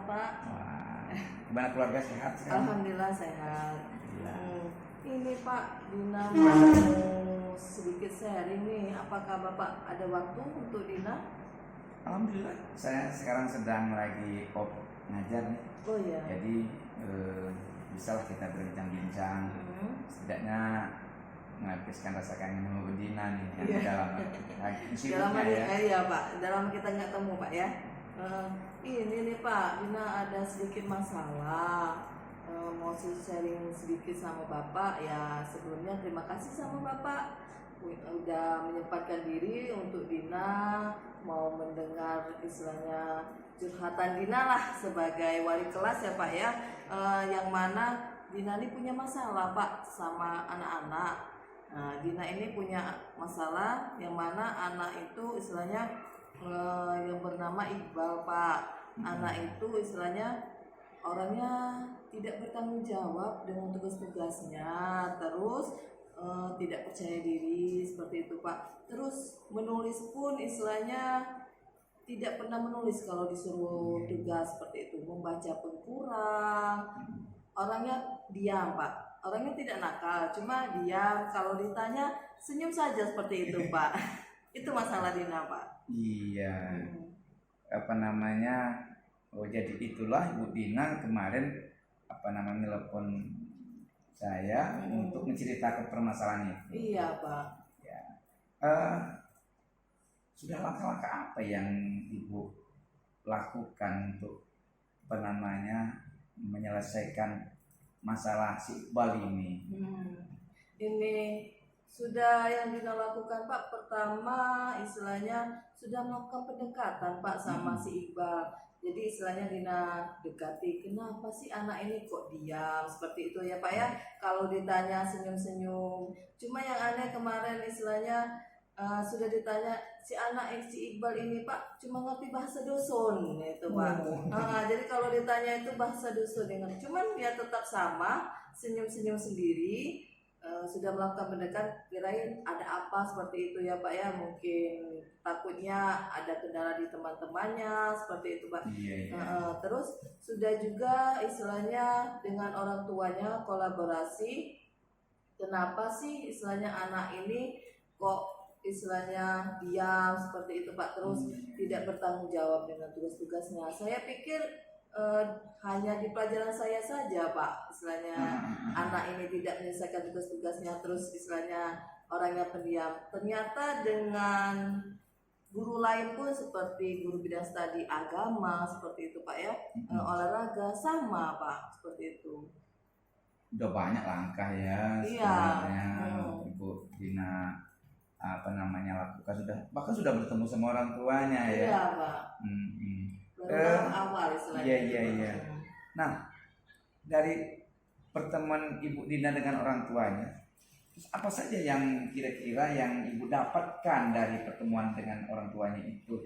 sehat Pak. Wah, gimana keluarga sehat sekarang? Alhamdulillah sehat. Alhamdulillah. Ini Pak, Dina mau sedikit sharing nih. Apakah Bapak ada waktu untuk Dina? Alhamdulillah, saya sekarang sedang lagi ngajar nih. Oh ya. Jadi bisalah kita berbincang-bincang. Setidaknya menghabiskan rasa kangen sama Bu Dina nih yang dalam dalam ya Pak, dalam kita nggak temu Pak ya. Ini nih Pak, Dina ada sedikit masalah. Mau sharing sedikit sama Bapak ya. Sebelumnya terima kasih sama Bapak udah menyempatkan diri untuk Dina mau mendengar istilahnya curhatan Dina lah sebagai wali kelas ya Pak ya. Yang mana Dina ini punya masalah Pak sama anak-anak. Nah, Dina ini punya masalah yang mana anak itu istilahnya yang bernama Iqbal Pak. Anak itu istilahnya orangnya tidak bertanggung jawab dengan tugas-tugasnya, terus tidak percaya diri seperti itu Pak. Terus menulis pun istilahnya tidak pernah menulis kalau disuruh tugas seperti itu, membaca pun kurang. Orangnya diam Pak. Orangnya tidak nakal, cuma diam. Kalau ditanya senyum saja seperti itu Pak. Itu masalah Dina Pak. Iya. Oh jadi itulah Bu Dina kemarin telepon saya untuk menceritakan permasalahan itu. Iya Pak. Ya. Sudah langkah-langkah apa yang Ibu lakukan untuk menyelesaikan masalah si Iqbal ini? Ini sudah yang Dina lakukan Pak. Pertama istilahnya sudah melakukan pendekatan Pak sama si Iqbal. Jadi istilahnya Dina dekati, kenapa sih anak ini kok diam seperti itu ya Pak ya. Kalau ditanya senyum-senyum. Cuma yang aneh kemarin istilahnya sudah ditanya si Iqbal ini Pak cuma ngerti bahasa dusun itu Pak. Jadi kalau ditanya itu bahasa dusun dengan, cuman dia tetap sama senyum-senyum sendiri. Sudah melakukan pendekatan, kirain ada apa seperti itu ya Pak ya, mungkin takutnya ada kendala di teman-temannya seperti itu Pak. Terus sudah juga istilahnya dengan orang tuanya kolaborasi. Kenapa sih istilahnya anak ini kok istilahnya diam seperti itu Pak, terus tidak bertanggung jawab dengan tugas-tugasnya. Saya pikir hanya di pelajaran saya saja Pak, istilahnya anak ini tidak menyelesaikan tugas-tugasnya, terus istilahnya orangnya pendiam. Ternyata dengan guru lain pun seperti guru bidang studi agama seperti itu Pak ya, olahraga sama Pak, seperti itu. Udah banyak langkah ya sebenarnya Ibu Dina lakukan, bahkan sudah bertemu sama orang tuanya ya. Iya Pak. Awal istilahnya. Iya. Nah, dari pertemuan Ibu Dina dengan orang tuanya, terus apa saja yang kira-kira yang Ibu dapatkan dari pertemuan dengan orang tuanya itu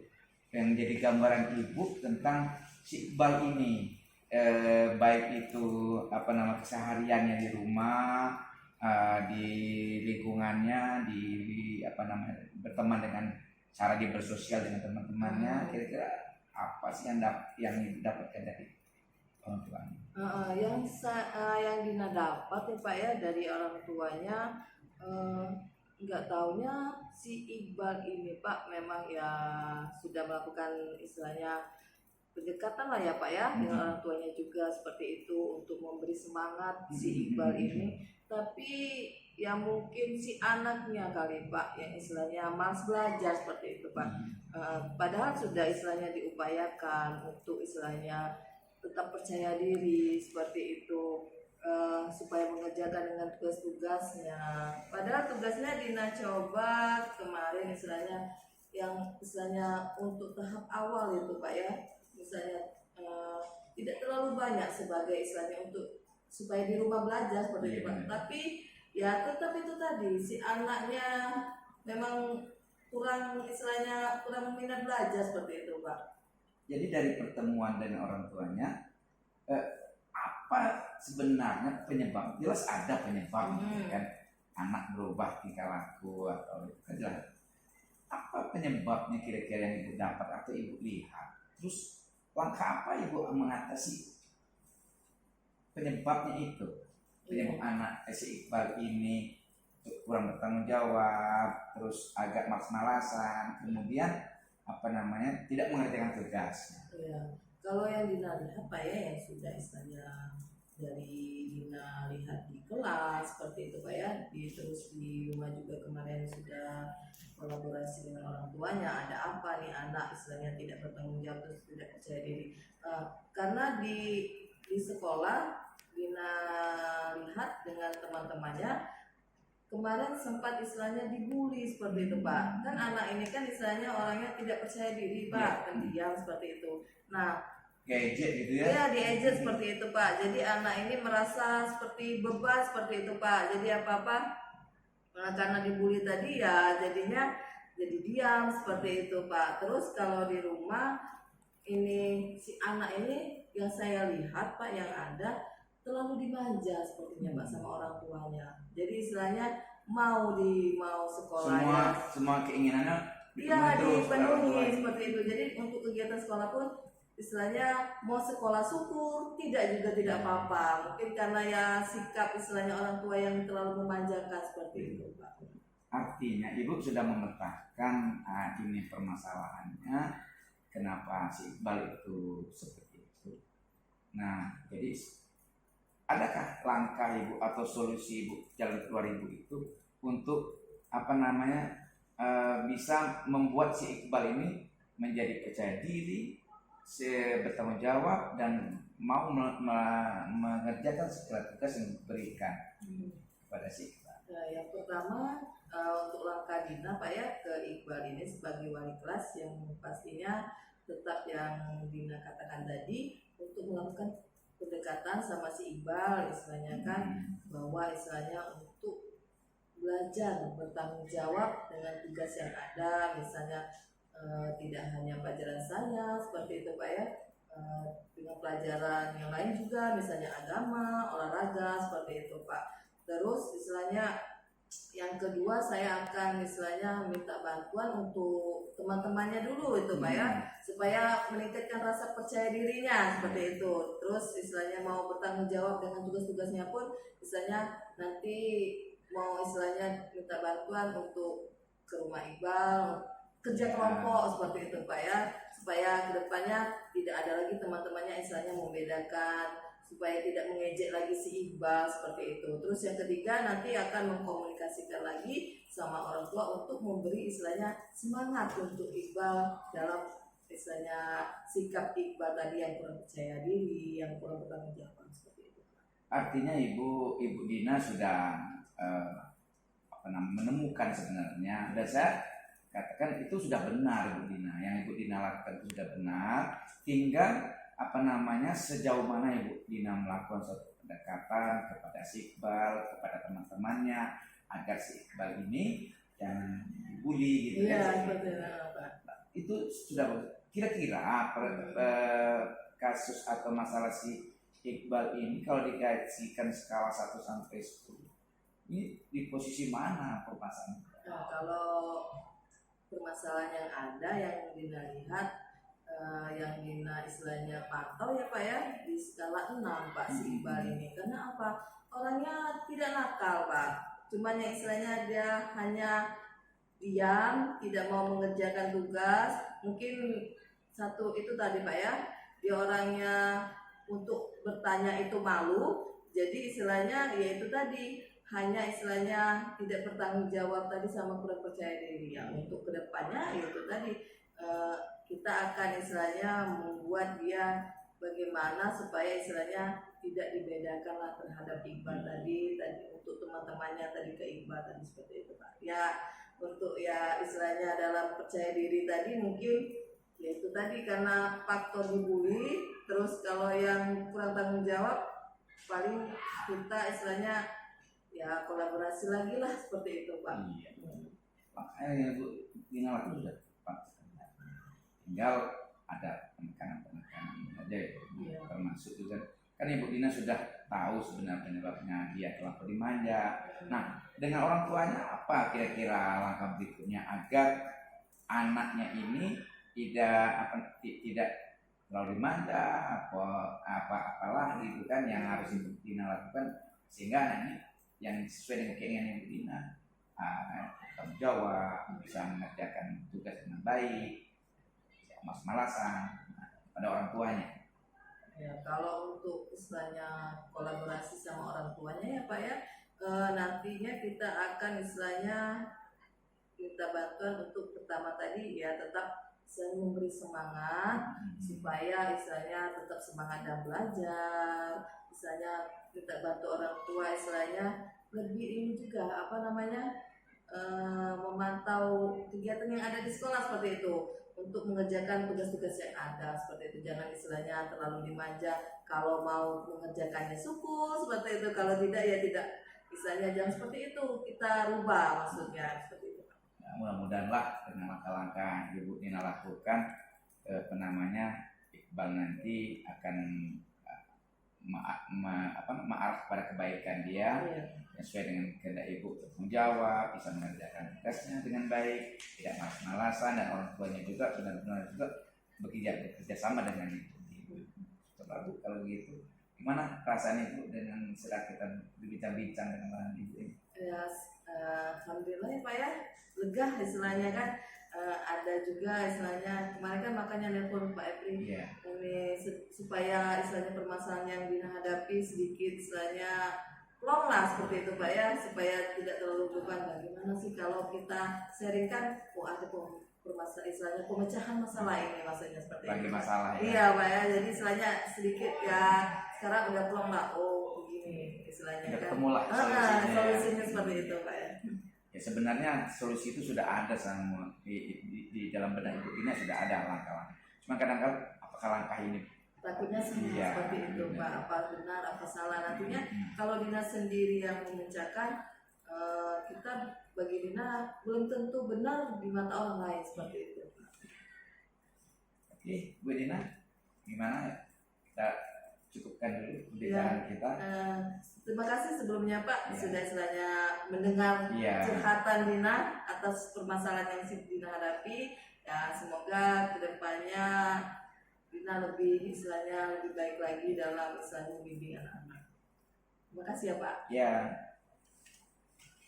yang jadi gambaran Ibu tentang si Iqbal ini, baik itu kesehariannya di rumah, di lingkungannya, berteman dengan cara dia bersosial dengan teman-temannya. Kira-kira apa sih yang didapatkan dari orang tuanya? Yang Dina dapat ya Pak ya dari orang tuanya, nggak taunya si Iqbal ini Pak memang ya sudah melakukan istilahnya pendekatan lah ya Pak ya dengan orang tuanya juga seperti itu untuk memberi semangat si Iqbal ini. Tapi ya mungkin si anaknya kali Pak yang istilahnya malas belajar seperti itu Pak. Padahal sudah istilahnya diupayakan untuk istilahnya tetap percaya diri seperti itu, supaya mengerjakan dengan tugas-tugasnya. Padahal tugasnya Dina coba kemarin istilahnya yang istilahnya untuk tahap awal itu Pak ya, misalnya tidak terlalu banyak sebagai istilahnya untuk supaya di rumah belajar seperti itu Pak. Tapi ya tetap itu tadi si anaknya memang kurang minat belajar seperti itu Pak. Jadi dari pertemuan dengan orang tuanya, apa sebenarnya penyebab? Jelas ada penyebab kan, anak berubah tingkah laku atau itu kan jelas. Apa penyebabnya kira-kira yang Ibu dapat atau Ibu lihat? Terus langkah apa Ibu mengatasi penyebabnya itu? Penyebab anak si Iqbal ini kurang bertanggung jawab, terus agak malas-malasan, kemudian tidak mengerjakan tugasnya. Iya. Kalau yang Dina lihat Pak ya, yang sudah istilahnya dari Dina lihat di kelas seperti itu Pak ya, terus di rumah juga kemarin sudah kolaborasi dengan orang tuanya, ada apa nih anak istilahnya tidak bertanggung jawab terus tidak percaya diri. Karena di sekolah Dina lihat dengan teman-temannya kemarin sempat istilahnya dibully seperti itu Pak. Kan anak ini kan istilahnya orangnya tidak percaya diri Pak, pendiam seperti itu. Nah, gadget gitu ya? Iya, diejek seperti itu Pak. Jadi anak ini merasa seperti beban seperti itu Pak. Jadi apa-apa karena dibully tadi ya jadinya jadi diam seperti itu Pak. Terus kalau di rumah ini si anak ini yang saya lihat Pak yang ada terlalu dimanja sepertinya Pak sama orang tuanya. Jadi istilahnya mau sekolahnya semua keinginannya iya terus dipenuhi seperti itu. Jadi untuk kegiatan sekolah pun istilahnya mau sekolah syukur, tidak juga tidak apa-apa. Mungkin karena ya sikap istilahnya orang tua yang terlalu memanjakan seperti itu Pak. Artinya Ibu sudah memetakan ini permasalahannya, kenapa si Iqbal itu seperti itu. Nah, jadi adakah langkah Ibu atau solusi Ibu, jalan keluar Ibu itu untuk bisa membuat si Iqbal ini menjadi percaya diri, bertanggung jawab dan mau mengerjakan segala tugas yang diberikan kepada si Iqbal. Nah, yang pertama untuk langkah Dina Pak ya ke Iqbal ini sebagai wali kelas yang pastinya tetap yang Dina katakan tadi untuk melakukan pendekatan sama si Iqbal istilahnya kan bahwa istilahnya untuk belajar bertanggung jawab dengan tugas yang ada misalnya tidak hanya pelajaran saya seperti itu Pak ya dengan pelajaran yang lain juga misalnya agama, olahraga seperti itu Pak. Terus istilahnya yang kedua saya akan istilahnya minta bantuan untuk teman-temannya dulu itu Pak ya supaya meningkatkan rasa percaya dirinya seperti itu. Terus istilahnya mau bertanggung jawab dengan tugas-tugasnya pun istilahnya nanti mau istilahnya minta bantuan untuk ke rumah Iqbal kerja kelompok seperti itu Pak ya supaya kedepannya tidak ada lagi teman-temannya istilahnya membedakan supaya tidak mengejek lagi si Iqbal seperti itu. Terus yang ketiga nanti akan mengkomunikasikan lagi sama orang tua untuk memberi istilahnya semangat untuk Iqbal dalam istilahnya sikap Iqbal tadi yang kurang percaya diri, yang kurang bertanggung jawab seperti itu. Artinya Ibu Dina sudah menemukan sebenarnya, dan saya katakan itu sudah benar Ibu Dina, yang Ibu Dina lakukan itu sudah benar. Tinggal sejauh mana Ibu Dina melakukan suatu pendekatan kepada si Iqbal, kepada teman-temannya agar si Iqbal ini jangan dibully gitu ya. Itu sudah kira-kira kasus atau masalah si Iqbal ini kalau dikaitkan skala 1 sampai 10 ini di posisi mana permasalahan? Nah, kalau permasalahan yang ada yang Dina lihat yang Dina istilahnya pantau ya Pak ya di skala 6 Pak si Iqbal ini. Karena apa? Orangnya tidak nakal Pak. Cuman yang istilahnya dia hanya diam, tidak mau mengerjakan tugas. Mungkin satu itu tadi Pak ya. Dia orangnya untuk bertanya itu malu. Jadi istilahnya ya itu tadi hanya istilahnya tidak bertanggung jawab tadi sama kurang percaya diri ya. Untuk kedepannya itu tadi kita akan istilahnya membuat dia bagaimana supaya istilahnya tidak dibedakan lah terhadap Iqbal tadi untuk teman-temannya tadi ke Iqbal tadi seperti itu Pak. Ya untuk ya istilahnya dalam percaya diri tadi mungkin ya itu tadi karena faktor dibully. Terus kalau yang kurang tanggung jawab paling kita istilahnya ya kolaborasi lagi lah seperti itu Pak. Makanya Bu Dina lakukan sudah Pak. Tinggal ada penekanan saja ya. Termasuk juga kan Ibu Dina sudah tahu sebenarnya penyebabnya dia terlalu dimanja. Nah, dengan orang tuanya apa kira-kira langkah berikutnya agar anaknya ini tidak terlalu dimanja apalah gitu kan yang harus Ibu Dina lakukan sehingga anaknya yang sesuai dengan keinginan Ibu Dina tanggung jawab, bisa mengerjakan tugas dengan baik, tidak malas-malasan pada orang tuanya. Ya, kalau untuk istilahnya kolaborasi sama orang tuanya ya Pak ya, nantinya kita akan istilahnya minta bantuan untuk pertama tadi ya tetap selalu memberi semangat supaya istilahnya tetap semangat dan belajar, istilahnya kita bantu orang tua istilahnya lebih ini juga apa namanya memantau kegiatan yang ada di sekolah seperti itu untuk mengerjakan tugas-tugas yang ada seperti itu, jangan istilahnya terlalu dimanja, kalau mau mengerjakannya syukur seperti itu, kalau tidak ya tidak, istilahnya jangan seperti itu, kita rubah maksudnya seperti itu. Ya, mudah-mudahan lah dengan langkah-langkah Ibu Dina lakukan Iqbal nanti akan mengarah pada kebaikan dia, sesuai dengan kehendak Ibu, bertanggung jawab, bisa mengerjakan tugasnya dengan baik, tidak malas-malasan, dan orang tuanya juga benar-benar juga bekerja sama dengan Ibu. Bagus kalau gitu. Gimana perasaan Ibu dengan setelah kita berbincang-bincang dengan Ibu ini? Ya, alhamdulillah ya Pak ya, lega istilahnya kan. Ada juga istilahnya kemarin kan makanya nelpon Pak Epri ini supaya istilahnya permasalahan yang dihadapi sedikit istilahnya long lah seperti itu Pak ya, supaya tidak terlalu beban. Bagaimana sih kalau kita sharingkan ada permasalahan istilahnya pemecahan masalah ini maksudnya seperti bagi itu. Masalah ya. Iya Pak ya, jadi istilahnya sedikit ya sekarang udah plong lah, oh begini istilahnya kan. Ketemu lah solusinya seperti itu Pak ya. Ya sebenarnya solusi itu sudah ada sama di dalam benak Ibu Dina, sudah ada langkah-langkah. Cuma kadang-kadang apakah langkah ini takutnya seperti itu Pak, apa benar apa salah nantinya kalau Dina sendiri yang memecahkan, kita bagi Dina belum tentu benar di mata orang lain seperti itu. Oke, Bu Dina, gimana kita cukupkan dulu pembicaraan kita. Terima kasih sebelumnya Pak sudah istilahnya mendengar curhatan Dina atas permasalahan yang Dina hadapi. Ya semoga kedepannya Dina lebih istilahnya lebih baik lagi dalam istilahnya bimbingan anak. Terima kasih ya Pak. Ya.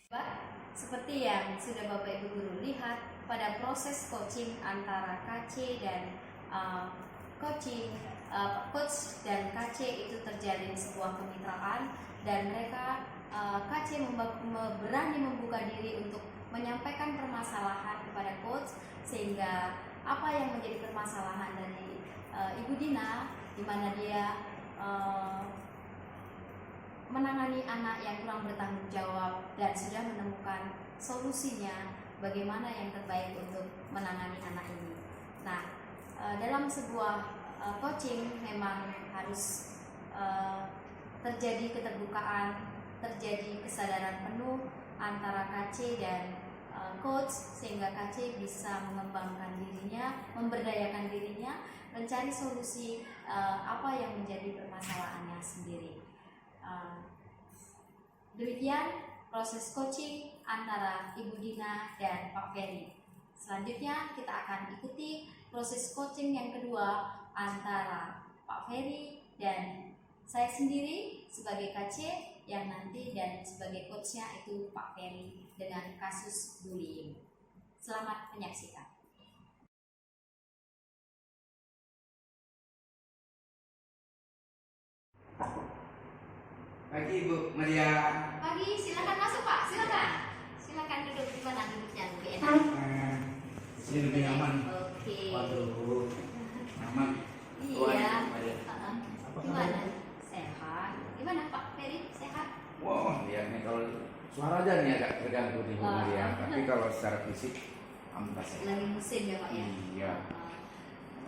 Pak, seperti yang sudah Bapak Ibu Guru lihat pada proses coaching antara KC dan coach dan KC itu terjalin sebuah kemitraan, dan mereka KC berani membuka diri untuk menyampaikan permasalahan kepada coach, sehingga apa yang menjadi permasalahan dari Ibu Dina, di mana dia menangani anak yang kurang bertanggung jawab dan sudah menemukan solusinya bagaimana yang terbaik untuk menangani anak ini. Nah, dalam sebuah coaching memang harus terjadi keterbukaan, terjadi kesadaran penuh antara KC dan coach, sehingga KC bisa mengembangkan dirinya, memberdayakan dirinya, mencari solusi apa yang menjadi permasalahannya sendiri. Demikian proses coaching antara Ibu Dina dan Pak Ferry. Selanjutnya kita akan ikuti proses coaching yang kedua antara Pak Ferry dan saya sendiri sebagai KC, yang nanti dan sebagai coachnya itu Pak Ferry dengan kasus bullying. Selamat menyaksikan. Pagi Ibu Maria. Pagi, silakan masuk Pak, silakan duduk di mana duduknya lebih enak. Sini lebih aman. Oke. Waduh, aman. Iya. Gimana? Sehat. Gimana Pak Ferry? Sehat? Wah, lihatnya kalau suara aja nih agak terganggu nih Bu Maria, tapi kalau secara fisik alhamdulillah sehat. Lagi musim ya Pak ya. Iya.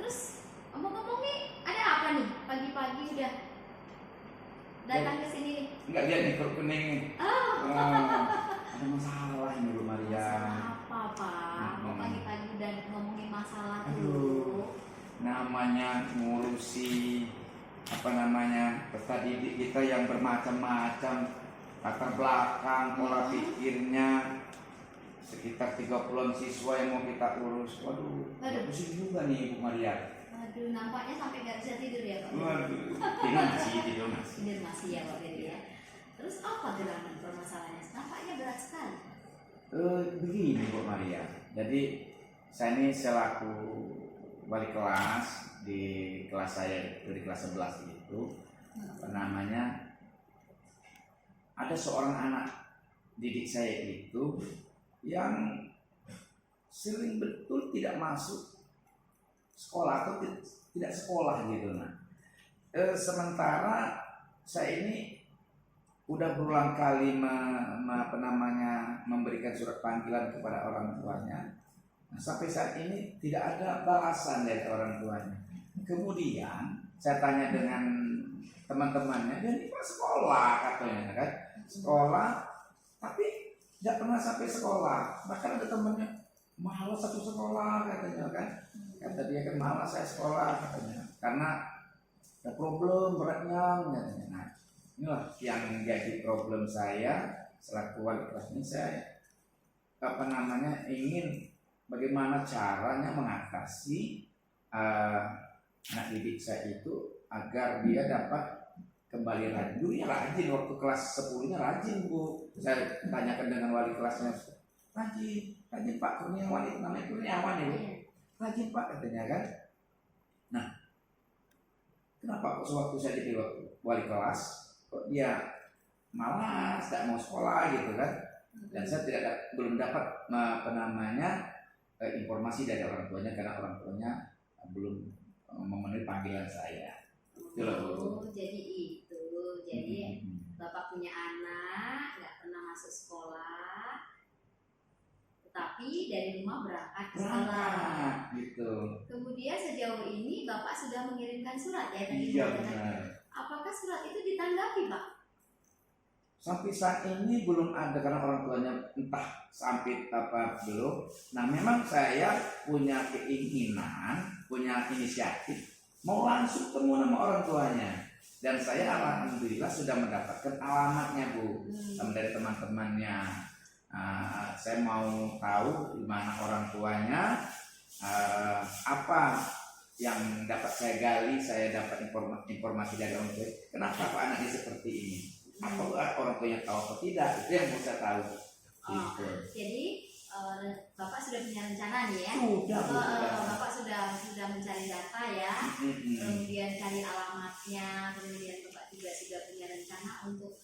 Terus ngomong-ngomong nih, ada apa nih pagi-pagi udah datang ke sini nih? Enggak, lihat nih keruk kuning nih. Ada masalah ini Bu Maria. Masalah apa Pak? Kok pagi-pagi udah ngomongin masalah Aduh, namanya ngurusi peserta didik kita yang bermacam-macam, latar belakang, pola pikirnya, sekitar 30-an siswa yang mau kita urus. Waduh, pusing juga nih Bu Maria. Aduh, nampaknya sampai nggak bisa tidur ya Pak. Waduh, tidur masih. Tidur masih ya Pak Ferry ya. Terus apa gerangan permasalahannya? Nampaknya berat sekali. Begini Bu Maria, jadi saya ini selaku wali kelas di kelas saya itu di kelas 11 itu apa namanya, ada seorang anak didik saya itu yang sering betul tidak masuk sekolah atau tidak sekolah gitu. Nah, sementara saya ini udah berulang kali memberikan surat panggilan kepada orang tuanya. Nah, sampai saat ini tidak ada balasan dari orang tuanya. Kemudian saya tanya dengan teman-temannya, dia ini Pak sekolah katanya kan, sekolah tapi tidak pernah sampai sekolah. Bahkan ada temannya malas satu sekolah katanya kan, kata dia kan malas saya sekolah katanya karena ada problem beratnya katanya. Nah, inilah yang menjadi problem saya selaku wali kelas ini. Saya ingin bagaimana caranya mengatasi anak didik saya itu agar dia dapat kembali rajin. Dulu ya rajin, waktu kelas 10-nya rajin Bu. Saya tanyakan dengan wali kelasnya, rajin Pak Kurniawan, itu namanya Kurniawan ya Bu. Rajin Pak katanya kan. Nah, kenapa kok sewaktu saya jadi wali kelas kok dia malas, tidak mau sekolah gitu kan? Dan saya belum dapat informasi dari orang tuanya karena orang tuanya belum memenuhi panggilan saya. Jadi itu. Jadi Bapak punya anak nggak pernah masuk sekolah, tetapi dari rumah berangkat ke sekolah. Gitu. Kemudian sejauh ini Bapak sudah mengirimkan surat ya tadi. Iya benar. Apakah surat itu ditanggapi Pak? Sampai saat ini belum ada karena orang tuanya entah sampai apa belum. Nah memang saya punya keinginan, punya inisiatif mau langsung ketemu sama orang tuanya. Dan saya alhamdulillah sudah mendapatkan alamatnya Bu, dari teman-temannya. Saya mau tahu di mana orang tuanya, apa yang dapat saya gali, saya dapat informasi dari orang tua. Kenapa Pak anaknya seperti ini? Apa orang tuanya tahu atau tidak? Itu yang mau saya tahu. Gitu. Jadi Bapak sudah punya rencana nih ya? Sudah. Bapak sudah mencari data ya, kemudian cari alamatnya, kemudian Bapak juga sudah punya rencana untuk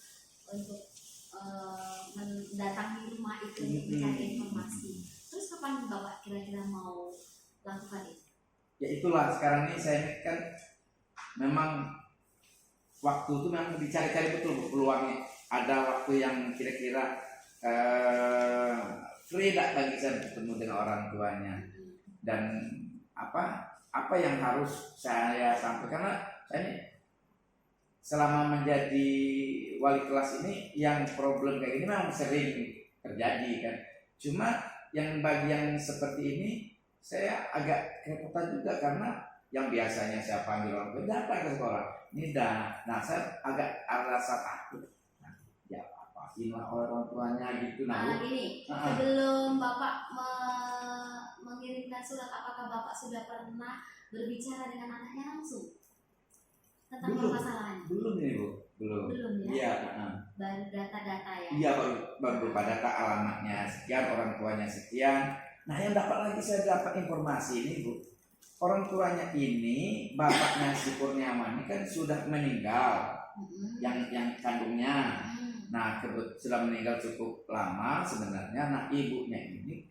mendatangi rumah itu untuk mencari informasi. Terus kapan Bapak kira-kira mau lakukan itu? Ya itulah sekarang ini saya kan memang waktu itu memang dicari-cari betul peluangnya. Ada waktu yang kira-kira free tak bagi saya bertemu dengan orang tuanya, dan apa yang harus saya sampaikan. Karena saya ini selama menjadi wali kelas ini yang problem kayak gini memang sering terjadi kan. Cuma yang bagian seperti ini saya agak kerepotan juga karena yang biasanya saya panggil orang tua datang ke sekolah ini nah saya agak rasa takut. Ya inilah orang tuanya gitu. Gini, sebelum Bapak mengirimkan surat, apakah Bapak sudah pernah berbicara dengan anaknya langsung tentang permasalahannya? Belum ini Bu, belum ya? Iya. Baru data-data ya? Iya baru berupa data, alamatnya sekian, orang tuanya sekian. Nah yang dapat lagi saya dapat informasi ini Bu, orang tuanya ini bapaknya si Kurniawan ini kan sudah meninggal, yang kandungnya. Nah sudah meninggal cukup lama sebenarnya. Nah ibunya ini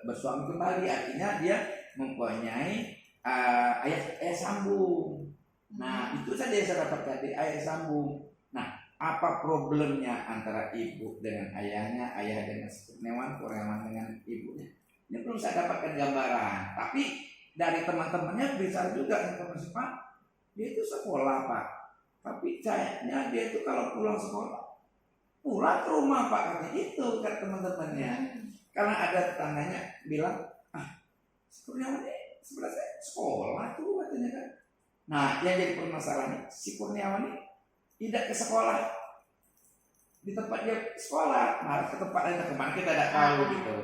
bersuami kembali, artinya dia mempunyai ayah sambung. Nah itu saja yang saya dapat dari ayah sambung. Nah apa problemnya antara ibu dengan ayahnya, ayah dengan Kurniawan dengan ibunya? Ini belum saya dapatkan gambaran. Tapi dari teman-temannya bisa juga informasi Pak, dia itu sekolah Pak. Tapi kayaknya dia itu kalau pulang sekolah pulang ke rumah Pak, katanya itu kan teman-temannya. Karena ada tetangganya bilang, si Kurniawan ini sebenarnya sekolah tuh katanya kan. Nah yang jadi permasalahan si Kurniawan ini tidak ke sekolah di tempat dia sekolah, malah ke tempat lain kemana kita tidak tahu gitu.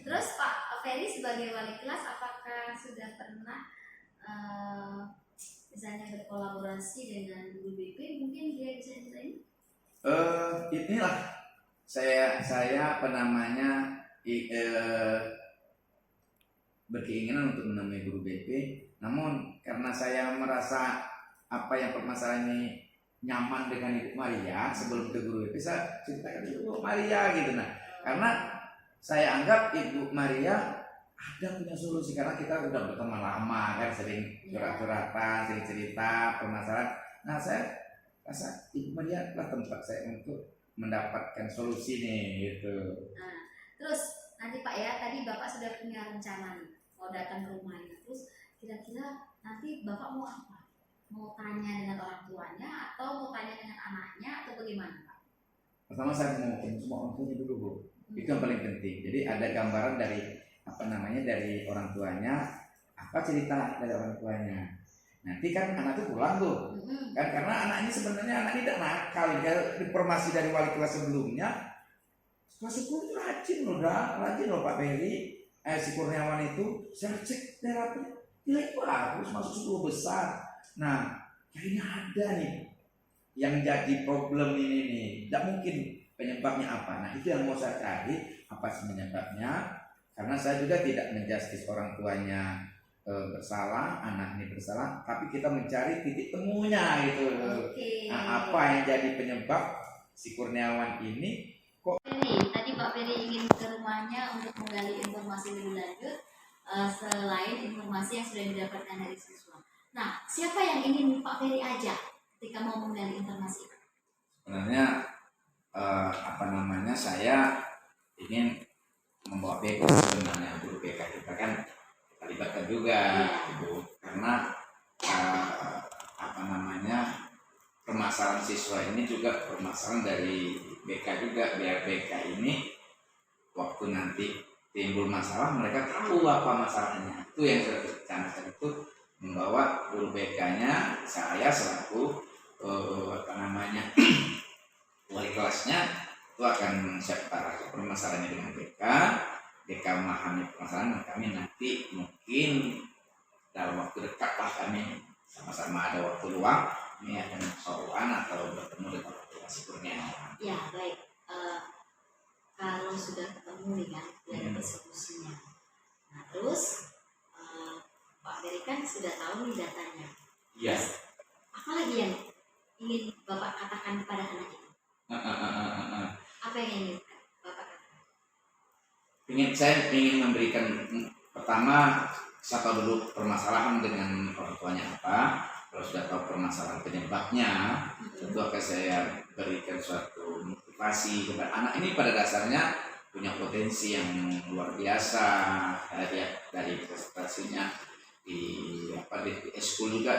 Terus Pak Ferry sebagai wali kelas apakah sudah pernah misalnya berkolaborasi dengan guru BP, mungkin dia bisa ceritain? Inilah saya apa namanya berkeinginan untuk menemui guru BP, namun karena saya merasa apa yang permasalahan ini nyaman dengan Ibu Maria, sebelum ke guru BP saya ceritakan Ibu Maria gitu. Nah, karena saya anggap Ibu Maria ada punya solusi, karena kita udah berteman lama kan, sering curhat-curhatan, sering cerita permasalahan. Nah, saya rasa Ibu Maria lah tempat saya untuk mendapatkan solusi nih gitu. Nah, terus nanti Pak ya, tadi Bapak sudah punya rencana nih, mau datang ke rumahnya. Terus kira-kira nanti Bapak mau apa? Mau tanya dengan orang tuanya, atau mau tanya dengan anaknya, atau bagaimana Pak? Pertama saya mau ketemu semua orang tuanya dulu, Bu. Itu yang paling penting. Jadi ada gambaran dari apa namanya, dari orang tuanya, apa cerita dari orang tuanya. Nanti kan anak itu pulang tuh, kan, karena anak ini sebenarnya anak ini tidak nakal. Kalau informasi dari wali kelas sebelumnya, kelas 10 itu rajin loh, rajin loh Pak Beri, si Kurniawan itu. Saya cek terapinya, dia itu harus masuk 10 besar. Nah, kayaknya ada nih yang jadi problem ini nih. Tidak mungkin penyebabnya apa. Nah, itu yang mau saya cari, apa sih penyebabnya. Karena saya juga tidak menjustis orang tuanya bersalah, anak ini bersalah, tapi kita mencari titik temunya gitu. Nah, apa yang jadi penyebab si Kurniawan ini kok Tadi Pak Ferry ingin ke rumahnya untuk menggali informasi lebih lanjut, selain informasi yang sudah didapatkan dari siswa. Nah, siapa yang ingin Pak Ferry ajak ketika mau menggali informasi? sebenarnya apa namanya, saya ingin membawa BK sebenarnya, guru BK kita kan kita libatkan juga Ibu, karena apa namanya, permasalahan siswa ini juga permasalahan dari BK juga, biar BK ini waktu nanti timbul masalah mereka tahu apa masalahnya. Itu yang saya rencanakan, itu membawa guru BK-nya, saya selaku apa namanya wali kelasnya, itu akan saya permasalahannya dengan BK memahami permasalahan, dan kami nanti mungkin dalam waktu dekat lah, kami sama-sama ada waktu luang, ini akan sowan atau bertemu dengan si Kurniawan. Ya baik, kalau sudah ketemu nih kan, ada solusinya. Nah terus Pak Ferry kan sudah tahu nih datanya. Iya. Apa lagi yang ingin Bapak katakan kepada anak itu? Apa yang ingin Bapak katakan? Saya ingin memberikan, pertama saya tahu dulu permasalahan dengan orang tuanya apa. Kalau sudah tahu permasalahan penyebabnya, tentu akan saya berikan suatu motivasi kepada anak ini. Pada dasarnya punya potensi yang luar biasa, dari prestasinya di school juga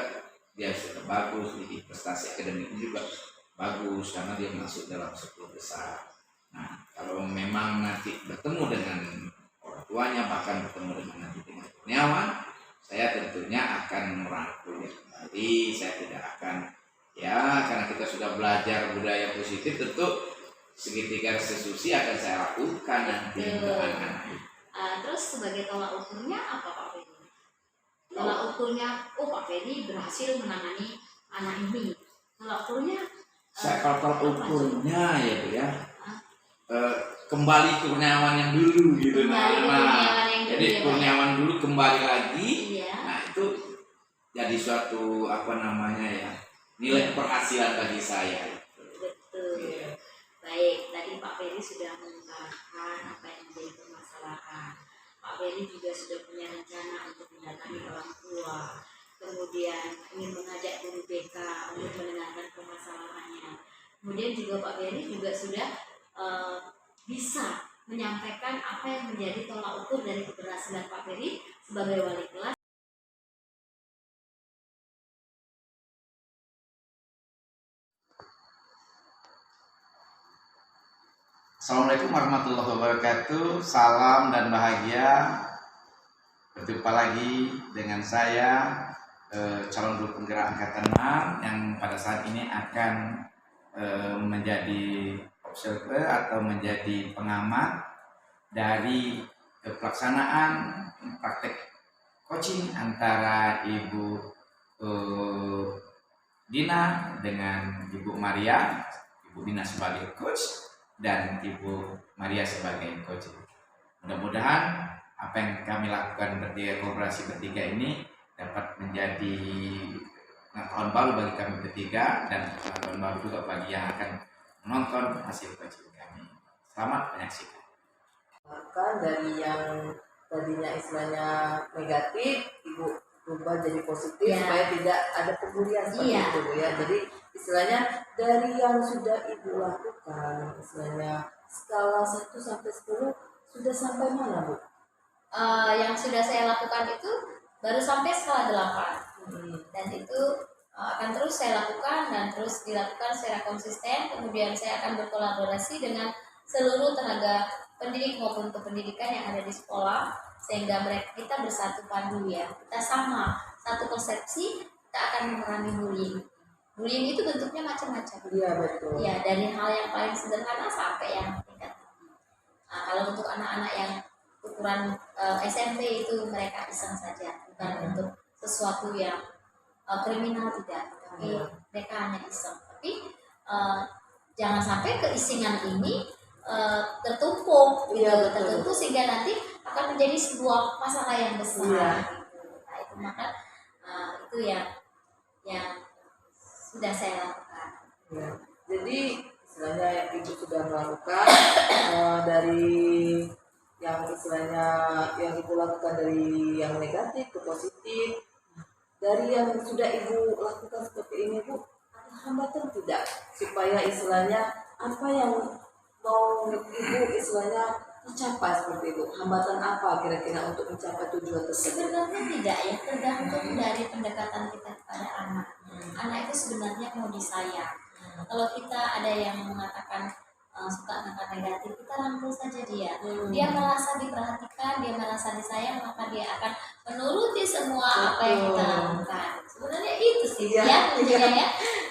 dia sudah bagus, di prestasi akademik juga bagus karena dia masuk dalam 10 besar. Nah, kalau memang nanti bertemu dengan orang tuanya, bahkan bertemu dengan Kurniawan, saya tentunya akan merangkul dia kembali. Saya tidak akan, ya karena kita sudah belajar budaya positif, tentu segitiga restitusi akan saya lakukan nanti untuk anak-anak. Terus sebagai tolak ukurnya apa Pak Ferry? Tolak ukurnya, Pak Ferry berhasil menangani anak ini. Tolak ukurnya? Kalau tolak ukurnya ya Bu ya, kembali Kurniawan yang dulu gitu. Jadi Kurniawan dulu kembali lagi. Nah itu jadi suatu apa namanya ya, nilai keberhasilan bagi saya. Betul. Baik, tadi Pak Ferry sudah mengungkapkan apa yang menjadi permasalahan. Pak Ferry juga sudah punya rencana untuk mendatangi orang tua, kemudian ingin mengajak guru BK untuk mendengarkan permasalahannya. Kemudian juga Pak Ferry juga sudah bisa menyampaikan apa yang menjadi tolak ukur dari keberhasilan Pak Ferry sebagai wali kelas. Assalamualaikum warahmatullahi wabarakatuh. Salam dan bahagia. Berjumpa lagi dengan saya, calon guru penggerak angkatan 6 yang pada saat ini akan menjadi observer atau menjadi pengamat dari pelaksanaan praktek coaching antara Ibu Dina dengan Ibu Maria, Ibu Dina sebagai coach dan Ibu Maria sebagai coach. Mudah-mudahan apa yang kami lakukan bertiga, kolaborasi bertiga ini dapat menjadi tahun baru bagi kami bertiga dan tahun baru juga bagi yang akan menonton hasil coaching kami. Selamat menyaksikan. Bahkan dari yang tadinya istilahnya negatif, Ibu berubah jadi positif Ya. supaya tidak ada pembulian seperti Iya. itu Bu ya. Jadi istilahnya dari yang sudah Ibu lakukan, istilahnya skala 1 sampai 10 sudah sampai mana Bu? Yang sudah saya lakukan itu baru sampai skala 8, dan itu akan terus saya lakukan dan terus dilakukan secara konsisten. Kemudian saya akan berkolaborasi dengan seluruh tenaga pendidik maupun kependidikan yang ada di sekolah, sehingga kita bersatu padu ya, kita sama satu persepsi, kita akan memerangi bullying. Bullying itu bentuknya macam-macam Iya betul. ya, dari hal yang paling sederhana sampai yang tingkat tinggi. Nah, kalau untuk anak-anak yang ukuran SMP itu mereka iseng saja, bukan untuk sesuatu yang kriminal, tidak, tapi mereka hanya iseng. Tapi jangan sampai keisengan ini tertumpuk, Iya, betul. tertumpuk sehingga nanti akan menjadi sebuah masalah yang besar. Iya. Gitu. Nah itu maka itu yang sudah saya lakukan. Ya. Jadi istilahnya yang Ibu sudah melakukan dari yang istilahnya yang Ibu lakukan dari yang negatif ke positif. Dari yang sudah Ibu lakukan seperti ini Bu, ada hambatan tidak supaya istilahnya apa yang mau Ibu istilahnya tercapai seperti itu? Hambatan apa kira-kira untuk mencapai tujuan tersebut? Sebenarnya tidak ya, tergantung dari pendekatan kita kepada anak. Anak itu sebenarnya mau disayang. Kalau kita ada yang mengatakan suka kata negatif, kita rangkul saja dia. Dia merasa diperhatikan, dia merasa disayang, maka dia akan menuruti semua apa yang kita lakukan. Sebenarnya itu sih Iya, ya, kuncinya ya.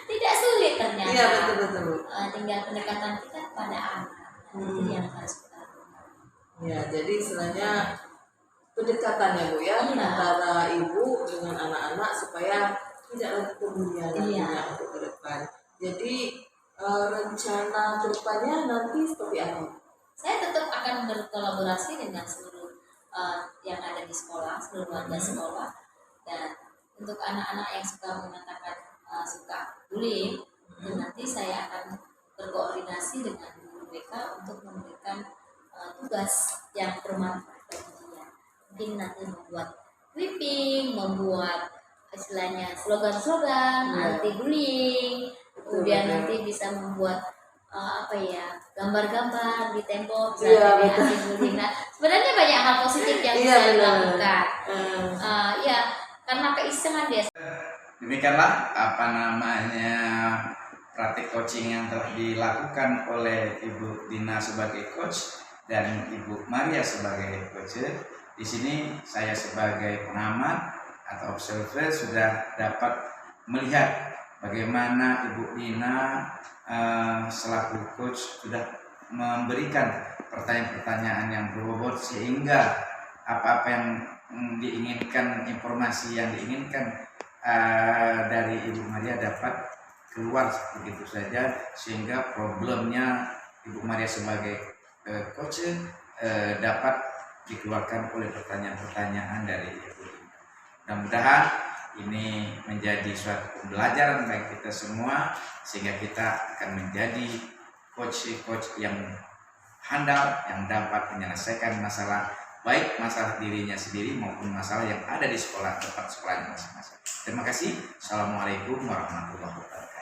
Tidak sulit ternyata. Iya betul. Tinggal pendekatan kita kepada anak. Itu yang harus kita lakukan. Ya, jadi istilahnya pendekatannya Bu ya, Iya. antara ibu dengan anak-anak supaya tidak lagi pembulian Iya. nantinya untuk ke depan. Jadi rencana kedepannya nanti seperti apa? Saya tetap akan berkolaborasi dengan seluruh yang ada di sekolah, seluruh warga sekolah, dan untuk anak-anak yang suka mengatakan suka bullying, itu nanti saya akan berkoordinasi dengan guru BK untuk memberikan tugas yang bermanfaat bagi dia. Mungkin nanti membuat clipping, membuat istilahnya slogan-slogan anti bullying, kemudian betul. nanti bisa membuat gambar-gambar di tembok Iya, anti bullying. Nah, sebenarnya banyak hal positif yang Iya, bisa benar. dilakukan. Ya, karena keisengan dia. Demikianlah praktik coaching yang telah dilakukan oleh Ibu Dina sebagai coach dan Ibu Maria sebagai coach. Di sini saya sebagai pengamat atau observer sudah dapat melihat bagaimana Ibu Dina selaku coach sudah memberikan pertanyaan-pertanyaan yang berbobot sehingga apa-apa yang diinginkan, informasi yang diinginkan dari Ibu Maria dapat keluar begitu saja, sehingga problemnya Ibu Maria sebagai coach dapat dikeluarkan oleh pertanyaan-pertanyaan dari Ibu Dina. Mudah-mudahan ini menjadi suatu pembelajaran bagi kita semua, sehingga kita akan menjadi coach yang handal, yang dapat menyelesaikan masalah, baik masalah dirinya sendiri maupun masalah yang ada di sekolah, tempat sekolahnya masing-masing. Terima kasih. Assalamualaikum warahmatullahi wabarakatuh.